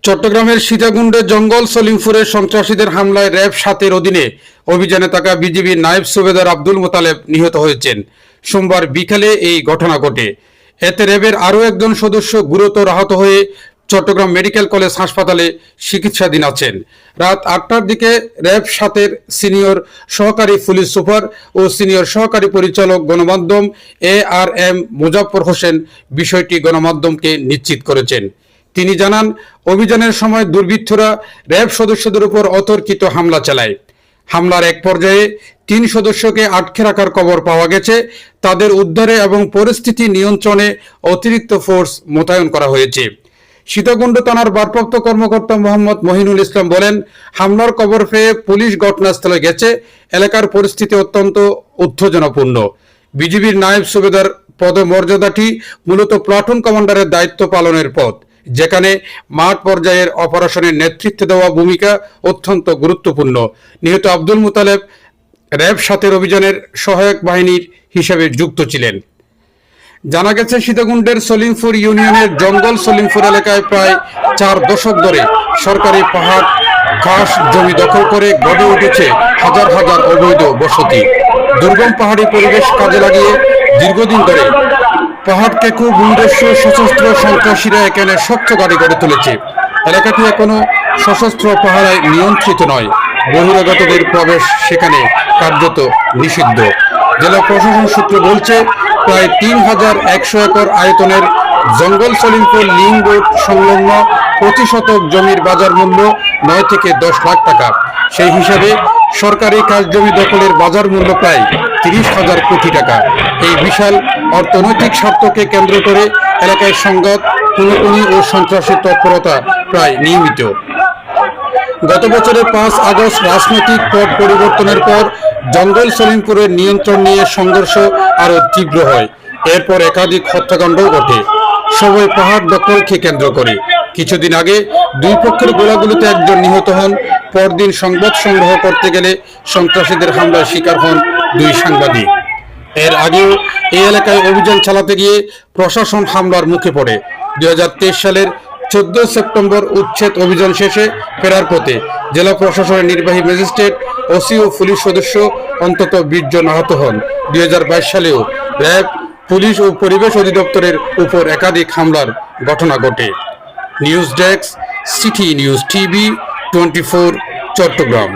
চট্টগ্রামের সীতাকুণ্ডে জঙ্গল সলিমপুরে সন্ত্রাসীদের হামলায় র্যাব ৭-এর অধীনে অভিযানে থাকা বিজিবি নায়েব সুবেদার আব্দুল মোতালেব নিহত হয়েছেন। সোমবার বিকালে এই ঘটনা ঘটে। এতে র্যাবের আরও একজন সদস্য গুরুতর আহত হয়ে চট্টগ্রাম মেডিকেল কলেজ হাসপাতালে চিকিৎসাধীন আছেন। রাত ৮টার দিকে র্যাব ৭-এর সিনিয়র সহকারী পুলিশ সুপার ও সিনিয়র সহকারী পরিচালক গণমাধ্যম ARM মুজাফফর হোসেন বিষয়টি গণমাধ্যমকে নিশ্চিত করেছেন। তিনি জানান, অভিযানের সময় দুর্বৃত্তরা র্যাব সদস্যদের উপর অতর্কিত হামলা চালায়। হামলার এক পর্যায়ে ৩ সদস্যকে আটকে রাখার খবর পাওয়া গেছে। তাদের উদ্ধারে এবং পরিস্থিতি নিয়ন্ত্রণে অতিরিক্ত ফোর্স মোতায়েন করা হয়েছে। সীতাকুণ্ড থানার ভারপ্রাপ্ত কর্মকর্তা মোহাম্মদ মহিনুল ইসলাম বলেন, হামলার খবর পেয়ে পুলিশ ঘটনাস্থলে গেছে। এলাকার পরিস্থিতি অত্যন্ত উত্তেজনাপূর্ণ। বিজিবির নায়েব সুবেদার পদমর্যাদাটি মূলত প্লাটুন কমান্ডারের দায়িত্ব পালনের পদ, যেখানে মাঠ পর্যায়ের অপারেশনের নেতৃত্ব দেওয়া ভূমিকা অত্যন্ত গুরুত্বপূর্ণ। নিহত আব্দুল মোতালেব র্যাব ৭-এর অভিযানের সহায়ক বাহিনীর হিসেবে যুক্ত ছিলেন। জানা গেছে, সীতাকুণ্ডের সলিমপুর ইউনিয়নের জঙ্গল সলিমপুর এলাকায় প্রায় ৪ দশক ধরে সরকারি পাহাড় ঘাস জমি দখল করে গড়ে উঠেছে হাজার হাজার অবৈধ বসতি। দুর্গম পাহাড়ি পরিবেশ কাজে লাগিয়ে দীর্ঘদিন ধরে পাহাড়কে খুব ভূমিদস্যু সশস্ত্র সন্ত্রাসীরা এখানে শক্ত গাড়ি গড়ে তুলেছে। এলাকাটি এখনো সশস্ত্র পাহারায় নিয়ন্ত্রিত নয়। বহিরাগতদের প্রবেশ সেখানে কার্যত নিষিদ্ধ। জেলা প্রশাসন সূত্র বলছে, প্রায় ৩,১০০ একর আয়তনের জঙ্গল সলিমপুর লিঙ্ক রোড সংলগ্ন প্রতি শতক জমির বাজার মূল্য ৯ থেকে ১০ লাখ টাকা। সেই হিসাবে সরকারি কাজ জমি দখলের বাজার মূল্য প্রায় ৩০,০০০ কোটি টাকা। এই বিশাল অর্থনৈতিক স্বার্থকে কেন্দ্র করে এলাকায় সংঘাত, খুনোখুনি ও সন্ত্রাসী তৎপরতা প্রায় নিয়মিত। গত বছরের ৫ আগস্ট রাজনৈতিক পট পরিবর্তনের পর জঙ্গল সলিমপুরের নিয়ন্ত্রণ নিয়ে সংঘর্ষ আরও তীব্র হয়। এরপর একাধিক হত্যাকাণ্ডও ঘটে, সবাই পাহাড় দখলকে কেন্দ্র করে। কিছুদিন আগে দুই পক্ষের গোলাগুলিতে একজন নিহত হন। পরদিন সংবাদ সংগ্রহ করতে গেলে সন্ত্রাসীদের হামলার শিকার হন ২ সাংবাদিক। এর আগেও এই এলাকায় অভিযান চালাতে গিয়ে প্রশাসন হামলার মুখে পড়ে। ২০২৩ সালের ১৪ সেপ্টেম্বর উচ্ছেদ অভিযান শেষে ফেরার পথে জেলা প্রশাসনের নির্বাহী ম্যাজিস্ট্রেট, ওসি ও পুলিশ সদস্য অন্তত ২০ জন আহত হন। ২০২২ সালেও র্যাব, পুলিশ ও পরিবেশ অধিদপ্তরের উপর একাধিক হামলার ঘটনা ঘটে। News desk, City News TV 24, Chittagong.